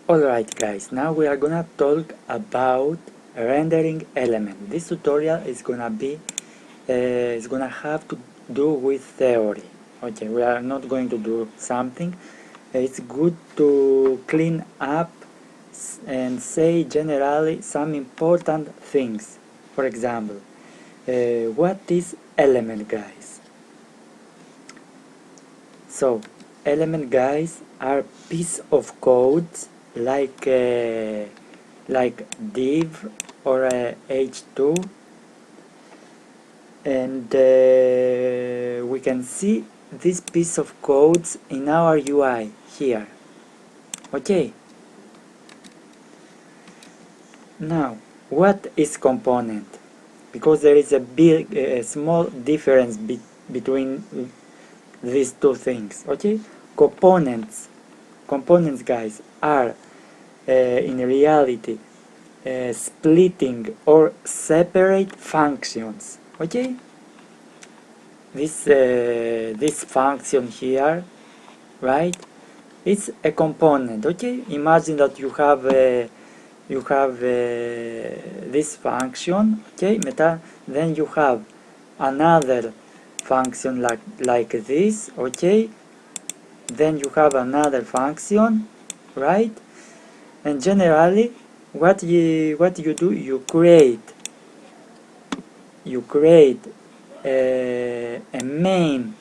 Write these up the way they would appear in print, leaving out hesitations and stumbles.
Alright guys, now we are gonna talk about rendering element. This tutorial is gonna have to do with theory. Okay, we are not going to do something. It's good to clean up and say generally some important things. For example, what is element, guys? So, element, guys, are piece of codes like div or h2, and we can see this piece of codes in our UI here. Okay, now what is component? Because there is a small difference between these two things. Okay, components guys are in reality splitting or separate functions. Okay, this function here, right, it's a component. Okay, imagine that you have this function, okay, meta, then you have another function like this, okay, then you have another function, right, and generally what you do, you create a main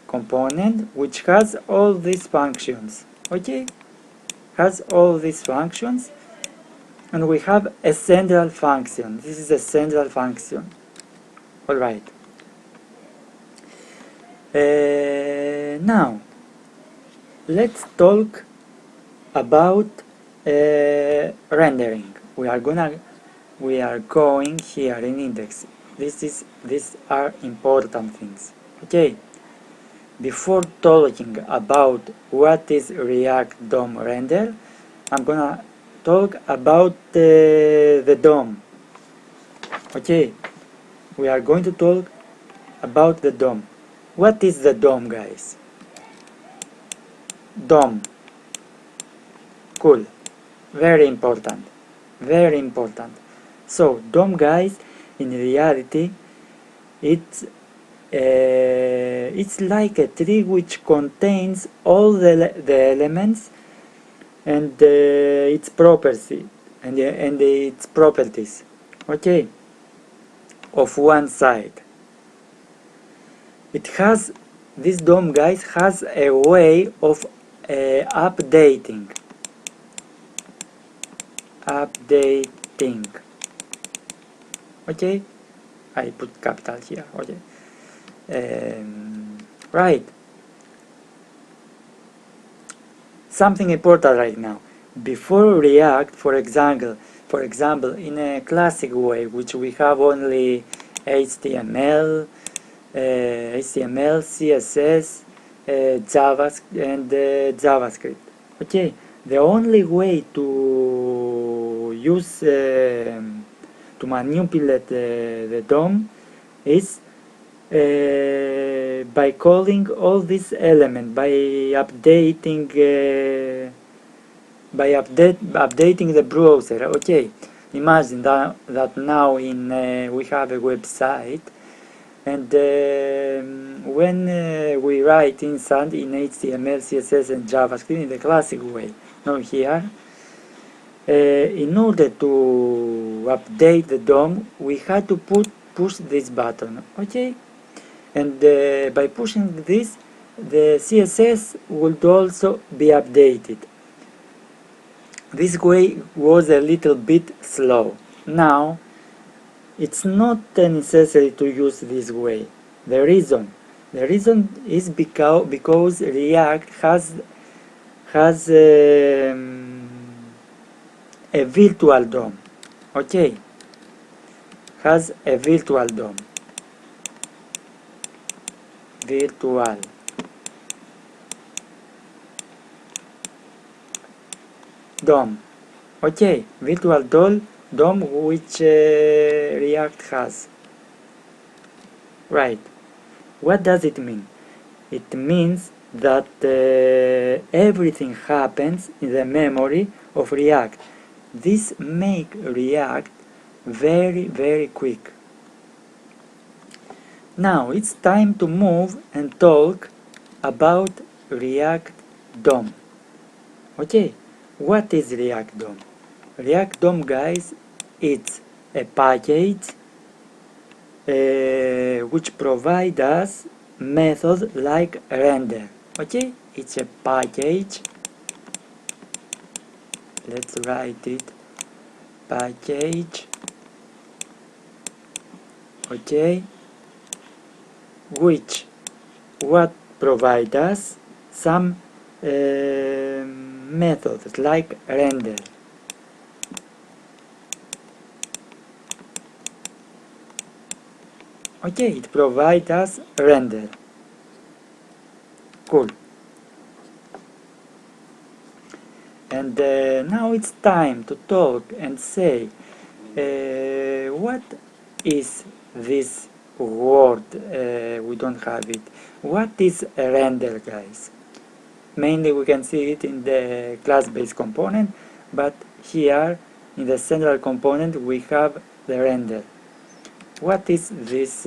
component which has all these functions. Okay, has all these functions, and we have a central function. This is a central function. All right. Now let's talk about rendering. We are going here in index. These are important things. Okay, before talking about what is React DOM render, I'm gonna talk about the DOM. Okay, we are going to talk about the DOM. What is the DOM, guys? DOM, cool, very important, very important. So DOM, guys, in reality it's like a tree which contains all the elements and its property and its properties, okay, of one side. It has, this DOM, guys, has a way of updating. Okay, I put capital here. Okay, right, something important right now. Before React, for example, in a classic way, which we have only HTML, CSS, JavaScript. Okay, the only way to use to manipulate the DOM is by calling all these elements, by updating the browser. Okay, imagine that now we have a website, and when we write inside in HTML, CSS, and JavaScript in the classic way, now here, in order to update the DOM, we had to push this button. Okay, and by pushing this, the CSS would also be updated. This way was a little bit slow. Now it's not necessary to use this way. The reason is because React has a virtual DOM. Okay, has a virtual DOM. Virtual DOM. Okay, virtual DOM which React has. Right. What does it mean? It means that everything happens in the memory of React. This makes React very quick. Now it's time to move and talk about React DOM. Okay, what is React DOM? React DOM, guys, it's a package which provides us methods like render. Okay, it's a package. Let's write it. Package. Okay, which what provide us some methods like render. Okay, it provides us render. Cool. And now it's time to talk and say what is this word. We don't have it. What is a render, guys? Mainly we can see it in the class-based component, but here in the central component we have the render. What is this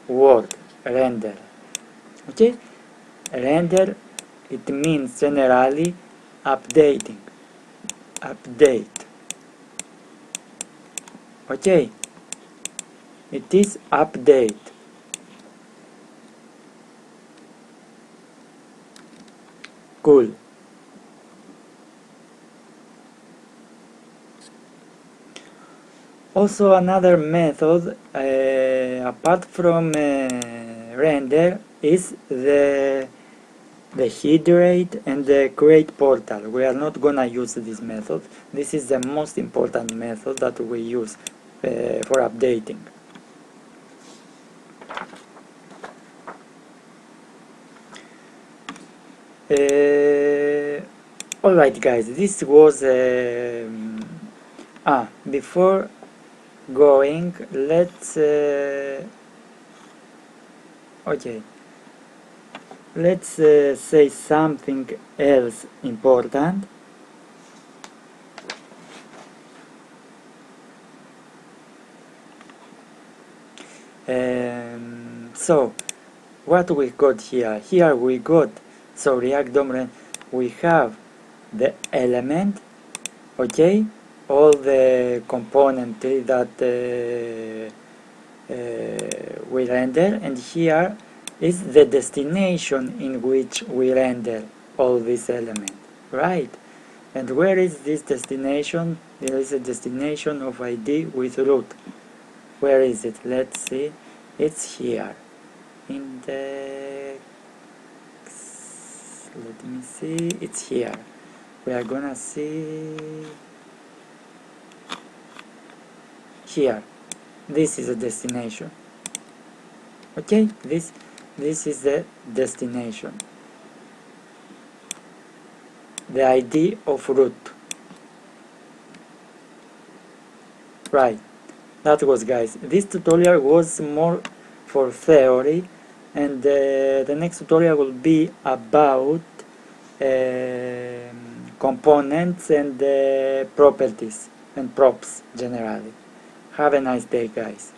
word, render? Okay, render, it means generally updating, update. Okay, it is update. Cool. Also another method apart from render is the hydrate and the create portal. We are not gonna use this method. This is the most important method that we use for updating. Alright guys, this was before going, let's say something else important. So what we got here? Here we got, so React DOM, we have the element, okay, all the component that we render, and here is the destination in which we render all these elements, right? And where is this destination? There is a destination of ID with root. Where is it? Let's see. It's here. Index. Let me see. It's here. We are gonna see here. This is a destination. Okay, this is the destination, the ID of root. Right, that was, guys, this tutorial was more for theory, and the next tutorial will be about components and properties and props generally. Have a nice day, guys.